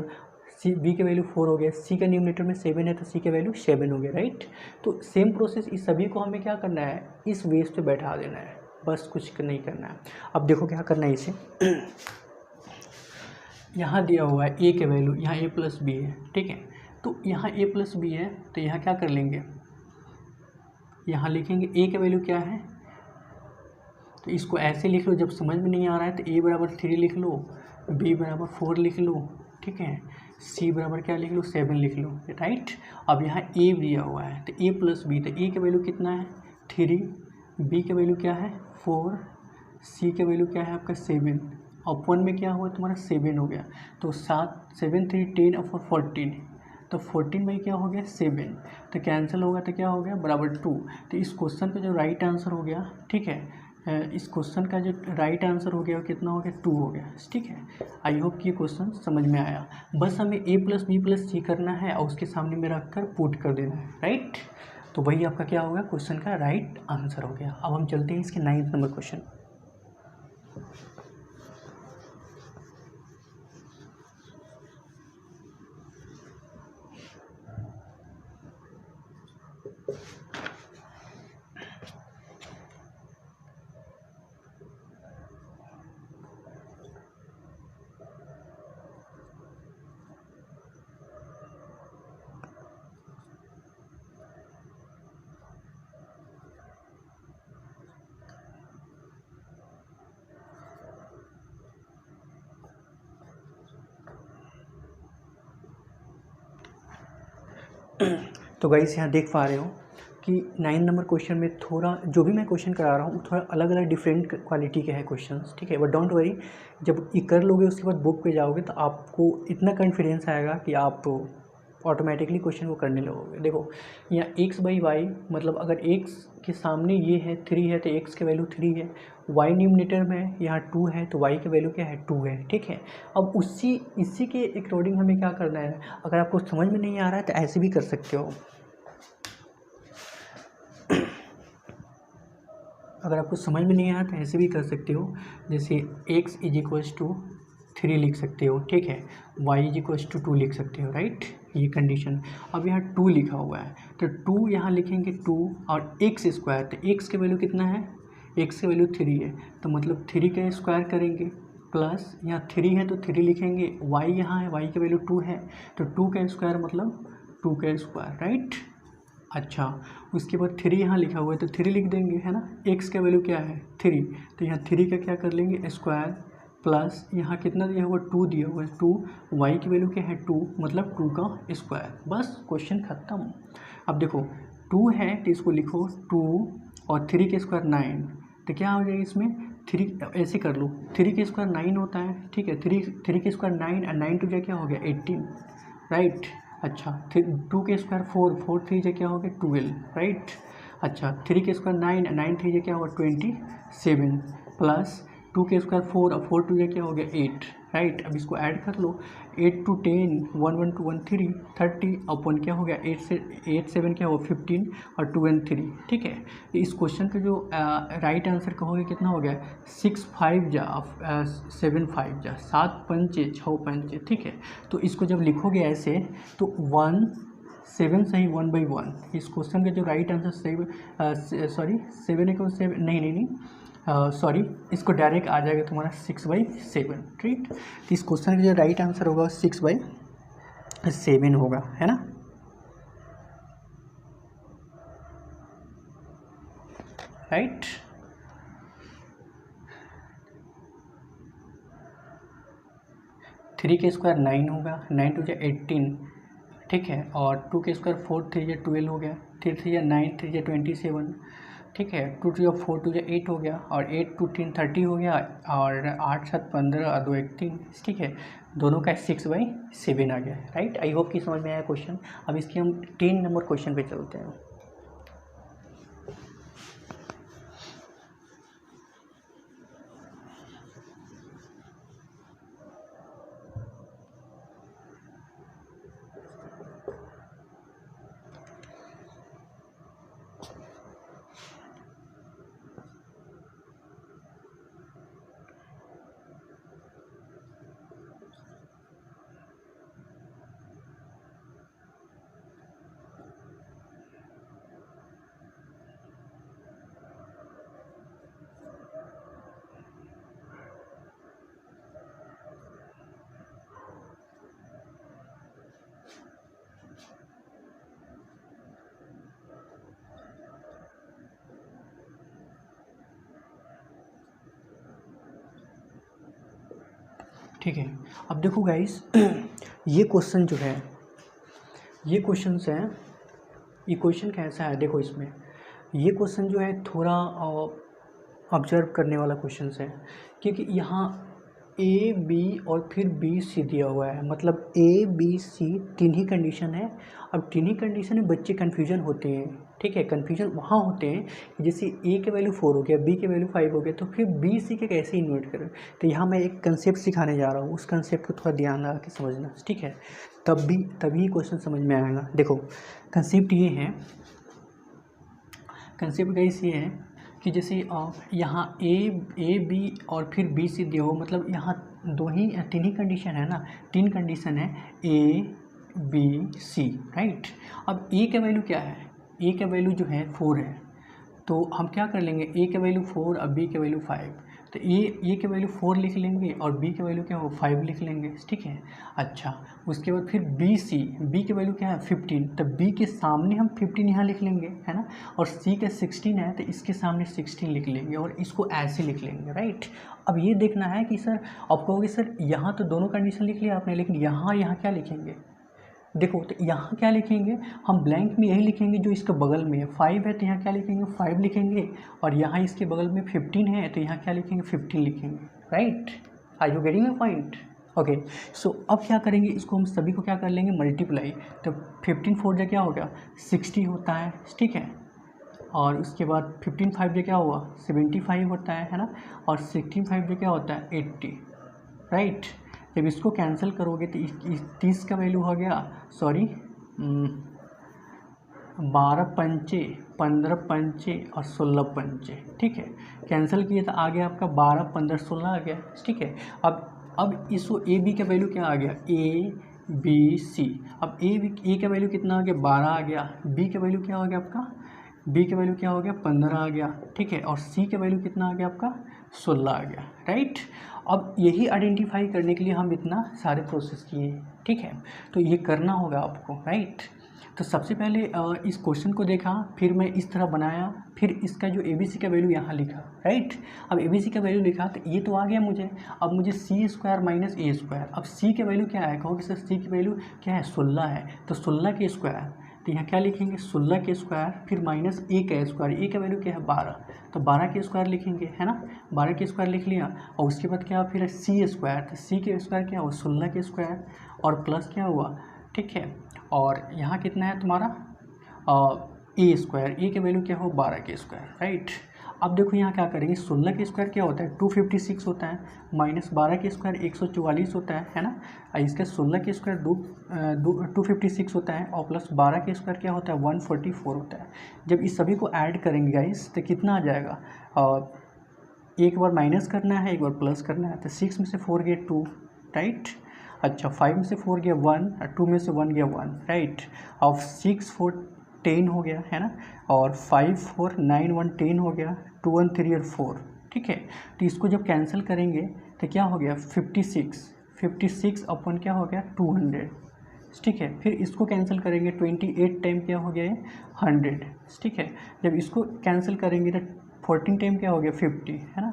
बी का वैल्यू 4 हो गया, सी का न्यूमरेटर में 7 है तो सी का वैल्यू 7 हो गया, राइट। तो सेम प्रोसेस इस सभी को हमें क्या करना है, इस बेस पे बैठा देना है, बस कुछ नहीं करना है। अब देखो क्या करना है इसे यहाँ दिया हुआ है ए के वैल्यू, यहाँ ए प्लस बी है, ठीक है। तो यहाँ ए प्लस बी है तो यहाँ क्या कर लेंगे, यहाँ लिखेंगे ए के वैल्यू क्या है, तो इसको ऐसे लिख लो। जब समझ में नहीं आ रहा है तो ए बराबर 3 लिख लो, बी बराबर 4 लिख लो, ठीक है, सी बराबर क्या लिख लो 7 लिख लो, राइट। अब यहाँ ए दिया हुआ है तो ए प्लस बी, तो ए का वैल्यू कितना है 3, बी का वैल्यू क्या है 4, सी का वैल्यू क्या है आपका 7, अपॉन में क्या हुआ तुम्हारा 7 हो गया। तो 7 3 10 और 14, तो 14 में क्या हो गया 7, तो कैंसिल होगा तो क्या हो गया बराबर 2। तो इस क्वेश्चन का जो राइट आंसर हो गया, ठीक है, इस क्वेश्चन का जो राइट आंसर हो गया वो कितना हो गया 2 हो गया, ठीक है। आई होप कि ये क्वेश्चन समझ में आया। बस हमें ए प्लस बी प्लस सी करना है और उसके सामने में रख कर पुट कर देना है, राइट। तो वही आपका क्या होगा क्वेश्चन का राइट आंसर हो गया। अब हम चलते हैं इसके 9th नंबर क्वेश्चन। तो गाइस यहाँ देख पा रहे हो कि 9 नंबर क्वेश्चन में थोड़ा जो भी मैं क्वेश्चन करा रहा हूँ थोड़ा अलग अलग डिफरेंट क्वालिटी के हैं क्वेश्चंस, ठीक है। बट डोंट वरी, जब ये कर लोगे उसके बाद बुक पे जाओगे तो आपको इतना कॉन्फिडेंस आएगा कि आप ऑटोमेटिकली क्वेश्चन को करने लगोगे। देखो यहाँ x/y मतलब अगर x के सामने ये है 3 है तो x के वैल्यू 3 है, y न्यूमरेटर में यहाँ 2 है तो y के वैल्यू क्या है 2 है, ठीक है। अब इसी के अकॉर्डिंग हमें क्या करना है, अगर आपको समझ में नहीं आ रहा है तो ऐसे भी कर सकते हो। अगर आपको समझ में नहीं आया तो ऐसे भी कर सकते हो, जैसे x इज इक्वल्स टू 3 लिख सकते हो, ठीक है, y इज इक्वल्स टू 2 लिख सकते हो, राइट, ये कंडीशन। अब यहाँ 2 लिखा हुआ है तो 2 यहाँ लिखेंगे 2 और x स्क्वायर, तो x के वैल्यू कितना है, x के वैल्यू 3 है तो मतलब 3 का स्क्वायर करेंगे, प्लस यहाँ 3 है तो 3 लिखेंगे, y यहाँ है, y के वैल्यू 2 है तो 2 का स्क्वायर मतलब 2 का स्क्वायर, राइट। अच्छा, उसके बाद 3 यहाँ लिखा हुआ है तो 3 लिख देंगे, है ना। x का वैल्यू क्या है 3, तो यहाँ 3 का क्या कर लेंगे स्क्वायर, प्लस यहाँ कितना दिया हुआ 2 दिया हुआ है 2, y की वैल्यू क्या है 2 मतलब 2 का स्क्वायर, बस क्वेश्चन ख़त्म। अब देखो 2 है तो इसको लिखो 2 और 3 के स्क्वायर 9, तो क्या हो जाएगा इसमें 3, ऐसे कर लो 3 के स्क्वायर 9 होता है, ठीक है, 3 के स्क्वायर 9 और 9 टू जा क्या हो गया 18, राइट। अच्छा 2 के स्क्वायर 4 3 जा क्या हो गया 12, राइट। अच्छा 3 के स्क्वायर 9 9 3 जा क्या होगा 27, प्लस 2 के स्क्वायर 4, अब 4 2 क्या हो गया 8, राइट। अब इसको ऐड कर लो, 8 2 10, 1 1 2 1 3, 30 अपन क्या हो गया 8 से 8 7 क्या हो 15 और 2 and 3, ठीक है। तो इस क्वेश्चन का जो राइट आंसर कहोगे कितना हो गया 6 5 जा 7 5 जा 7 पंचे 6 पंचे, ठीक है। तो इसको जब लिखोगे ऐसे तो 1 7 सही 1/1, इस क्वेश्चन का जो राइट आंसर सही सॉरी 7 एक 7 नहीं सॉरी इसको डायरेक्ट आ जाएगा तुम्हारा 6/7, ठीक। तो इस क्वेश्चन का जो राइट आंसर होगा 6/7 होगा, है ना। राइट। थ्री के स्क्वायर 9 होगा, 9 2 जा 18, ठीक है। और 2 के स्क्वायर 4 3 जा 12 हो गया, 3 3 जा 9 3 जा 27, ठीक है। 2 2 जा 4 2 जा 8 हो गया, और 8 2 3 30 हो गया, और 8 7 15 और 2 1 3, ठीक है। दोनों का 6/7 आ गया, राइट। आई होप कि समझ में आया क्वेश्चन। अब इसके हम 10 नंबर क्वेश्चन पे चलते हैं। ठीक है। अब देखो गाइस, ये क्वेश्चन जो है, ये क्वेश्चन है, ये क्वेश्चन कैसा है देखो, इसमें ये क्वेश्चन जो है थोड़ा ऑब्जर्व करने वाला क्वेश्चन है, क्योंकि यहाँ ए बी और फिर बी सी दिया हुआ है, मतलब ए बी सी तीन ही कंडीशन है। अब तीन ही कंडीशन में बच्चे कन्फ्यूजन होते हैं, ठीक है। कन्फ्यूजन वहाँ होते हैं कि जैसे ए के वैल्यू 4 हो गया, बी के वैल्यू 5 हो गया, तो फिर बी सी के कैसे इन्वर्ट करें। तो यहाँ मैं एक कंसेप्ट सिखाने जा रहा हूँ, उस कंसेप्ट को थोड़ा ध्यान लगा के समझना, ठीक है। तभी क्वेश्चन समझ में आएगा। देखो कंसेप्ट ये है, कंसेप्ट गाइस ये है कि जैसे यहाँ ए बी और फिर बी सी दिया हो, मतलब यहाँ तीन ही कंडीशन है ना, तीन कंडीशन है ए बी सी, राइट। अब ए का वैल्यू क्या है, ए का वैल्यू जो है 4 है, तो हम क्या कर लेंगे, ए के वैल्यू 4 और बी के वैल्यू 5, तो ए के वैल्यू 4 लिख लेंगे और बी के वैल्यू क्या हो 5 लिख लेंगे, ठीक है। अच्छा, उसके बाद फिर बी के वैल्यू क्या है 15, तो बी के सामने हम 15 यहाँ लिख लेंगे, है ना। और सी का 16 है, तो इसके सामने 16 लिख लेंगे और इसको ऐसे लिख लेंगे, राइट। अब ये देखना है कि सर आप कहोगे सर यहाँ तो दोनों कंडीशन लिख लिया आपने, लेकिन यहाँ क्या लिखेंगे। देखो तो यहाँ क्या लिखेंगे, हम ब्लैंक में यही लिखेंगे जो इसके बगल में है, 5 है तो यहाँ क्या लिखेंगे 5 लिखेंगे, और यहाँ इसके बगल में 15 है तो यहाँ क्या लिखेंगे 15 लिखेंगे, right. Are you getting my point. Okay, so अब क्या करेंगे, इसको हम सभी को क्या कर लेंगे मल्टीप्लाई, तो 15 4 जा क्या हो गया 60 होता है, ठीक है। और उसके बाद 15 5 जा क्या हुआ 75 होता है ना, और 16 5 जा क्या होता है 80, राइट। जब इसको कैंसिल करोगे तो 30 का वैल्यू हो गया, सॉरी 12 पंचे 15 पंचे और 16 पंचे, ठीक है। कैंसिल किए तो आ गया आपका 12 15 16 आ गया, ठीक है। अब इसको ए बी का वैल्यू क्या आ गया ए बी सी, अब ए का वैल्यू कितना आ गया 12 आ गया, बी का वैल्यू क्या हो गया आपका, बी का वैल्यू क्या हो गया 15 आ गया, ठीक है। और सी का वैल्यू कितना आ गया आपका 16 आ गया, राइट। अब यही आइडेंटिफाई करने के लिए हम इतना सारे प्रोसेस किए, ठीक है। तो ये करना होगा आपको, राइट। तो सबसे पहले इस क्वेश्चन को देखा, फिर मैं इस तरह बनाया, फिर इसका जो ABC का वैल्यू यहाँ लिखा, राइट। अब ABC का वैल्यू लिखा तो ये तो आ गया मुझे, अब मुझे C square minus A square, अब C के वैल्यू क्या है, कहोगे सर C की वैल्यू क्या है 16 है, तो 16 के स्क्वायर, तो यहाँ क्या लिखेंगे 16 के स्क्वायर, फिर माइनस A का स्क्वायर, A का वैल्यू क्या है 12, तो 12 के स्क्वायर लिखेंगे, है ना। 12 के स्क्वायर लिख लिया, और उसके बाद क्या फिर C स्क्वायर, तो C के स्क्वायर क्या हुआ 16 के स्क्वायर, और प्लस क्या हुआ, ठीक है। और यहाँ कितना है तुम्हारा A स्क्वायर, A के वैल्यू क्या हो 12 के स्क्वायर, राइट। अब देखो यहाँ क्या करेंगे, 16 के स्क्वायर क्या होता है 256 होता है, माइनस 12 के स्क्वायर 144 होता है ना। इसका 16 के स्क्वायर 256 होता है और प्लस 12 के स्क्वायर क्या होता है 144 होता है। जब इस सभी को ऐड करेंगे गाइस तो कितना आ जाएगा, एक बार माइनस करना है एक बार प्लस करना है। तो 6 में से 4 गया 2 राइट, अच्छा 5 में से 4 गया 1, 2 में से 1 गया 1 राइट। अब 6 4 10 हो गया है ना, और 5 4 9 1 10 हो गया, 2 1 3 और 4 ठीक है। तो इसको जब कैंसिल करेंगे तो क्या हो गया 56 अपन क्या हो गया 200 ठीक है। फिर इसको कैंसिल करेंगे 28 टाइम क्या हो गया 100 ठीक है। जब इसको कैंसिल करेंगे तो 14 टाइम क्या हो गया 50 है ना,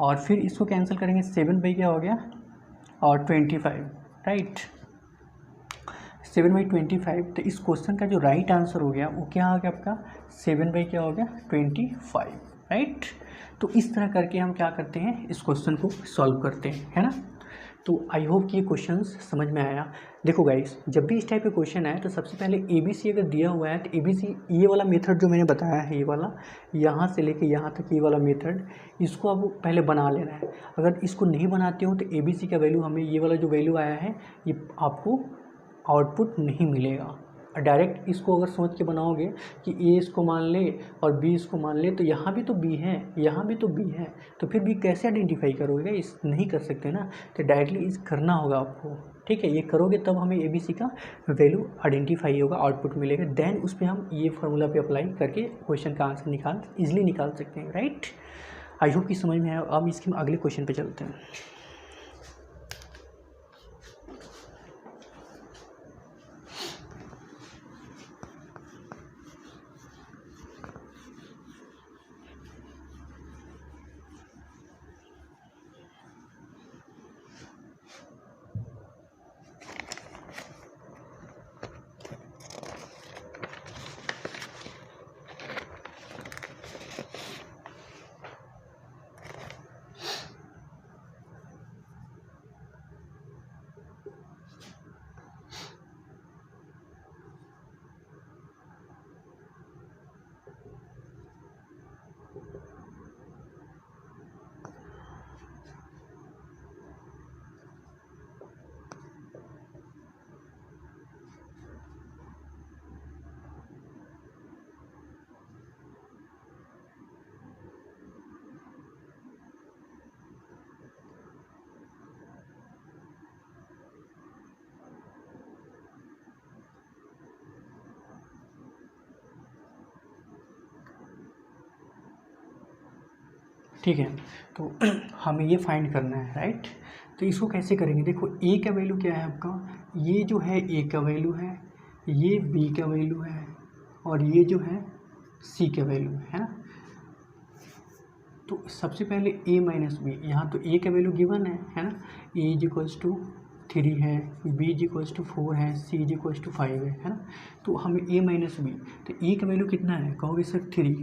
और फिर इसको कैंसिल करेंगे 7 बाई क्या हो गया और 25 राइट, 7/25। तो इस क्वेश्चन का जो राइट आंसर हो गया वो क्या आ गया आपका 7 बाई क्या हो गया 25 राइट। तो इस तरह करके हम क्या करते हैं इस क्वेश्चन को सॉल्व करते हैं है ना। तो आई होप कि ये क्वेश्चन समझ में आया। देखो गाइस, जब भी इस टाइप के क्वेश्चन आए तो सबसे पहले ABC अगर दिया हुआ है तो ABC ये वाला मेथड जो मैंने बताया है, ये वाला यहाँ से लेके यहाँ तक ये वाला मेथड, इसको आपको पहले बना लेना है। अगर इसको नहीं बनाते हो तो ABC का वैल्यू, हमें ये वाला जो वैल्यू आया है ये आपको आउटपुट नहीं मिलेगा। डायरेक्ट इसको अगर सोच के बनाओगे कि A इसको मान ले और B इसको मान ले, तो यहाँ भी तो B है यहाँ भी तो B है, तो फिर B कैसे आइडेंटिफाई करोगे, इस नहीं कर सकते ना। तो डायरेक्टली इस करना होगा आपको ठीक है। ये करोगे तब हमें ABC का वैल्यू आइडेंटिफाई होगा, आउटपुट मिलेगा। देन उस पर हम ये फार्मूला पे अप्लाई करके क्वेश्चन का आंसर ईजिली निकाल सकते हैं राइट। आई होप कि समझ में आया। अब इसके अगले क्वेश्चन पे चलते हैं। ठीक है, तो हमें ये फाइंड करना है राइट। तो इसको कैसे करेंगे, देखो A का वैल्यू क्या है आपका, ये जो है A का वैल्यू है, ये B का वैल्यू है और ये जो है C का वैल्यू है ना। तो सबसे पहले A माइनस बी, यहाँ तो A का वैल्यू गिवन है ना। A इज इक्वल्स टू 3 है, B इज इक्वल्स टू 4 है, C इज इक्वल्स टू 5 है ना। तो हमें A माइनस बी, तो A का वैल्यू कितना है कहोगे सर 3,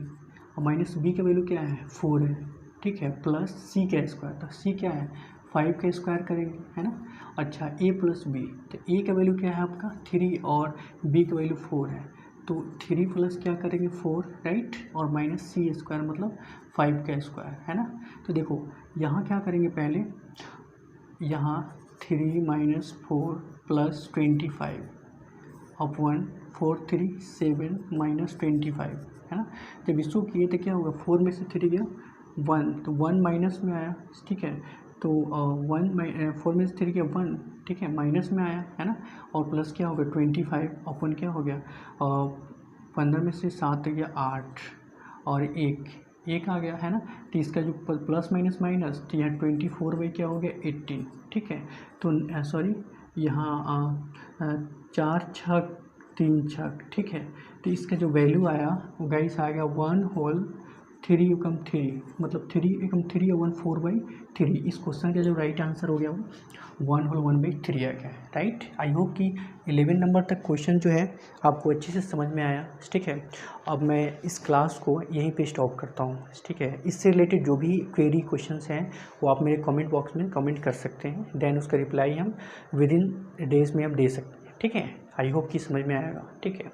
और माइनस B का वैल्यू क्या है 4 है ठीक है, प्लस C का स्क्वायर, तो C क्या है 5 का स्क्वायर करेंगे है ना। अच्छा A प्लस B, तो A का वैल्यू क्या है आपका 3 और B का वैल्यू 4 है, तो 3 प्लस क्या करेंगे 4 राइट, और माइनस C स्क्वायर मतलब 5 का स्क्वायर है ना। तो देखो यहाँ क्या करेंगे, पहले यहाँ 3 माइनस 4 प्लस 25 अपॉन 4 3 7 माइनस 25 है ना। जब इसको किए तो क्या होगा 4 में से 3 गया 1, तो 1 माइनस में आया ठीक है। तो 4 में से 3 गया 1 ठीक है, माइनस में आया है ना, और प्लस क्या हो गया 25 अपन क्या हो गया 15 में से 7 गया 8 और 1 आ गया है ना। तो इसका जो प्लस माइनस माइनस, तो यहाँ 24 बाई क्या हो गया 18 ठीक है। तो सॉरी यहाँ 4 छक 3 छक ठीक है। तो इसका जो वैल्यू आया वो गाइस आ गया 1 होल 3 एकम 3, मतलब 3 एकम 3 और 1 4/3। इस क्वेश्चन का जो राइट आंसर हो गया वो 1 होल 1/3 आ गया राइट। आई होप कि 11 नंबर तक क्वेश्चन जो है आपको अच्छे से समझ में आया ठीक है। अब मैं इस क्लास को यहीं पे स्टॉप करता हूँ ठीक है। इससे रिलेटेड जो भी क्वेरी क्वेश्चंस हैं वो आप मेरे कमेंट बॉक्स में कमेंट कर सकते हैं, देन उसका रिप्लाई हम विद इन डेज में हम दे सकते हैं ठीक है। आई होप कि समझ में आएगा ठीक है।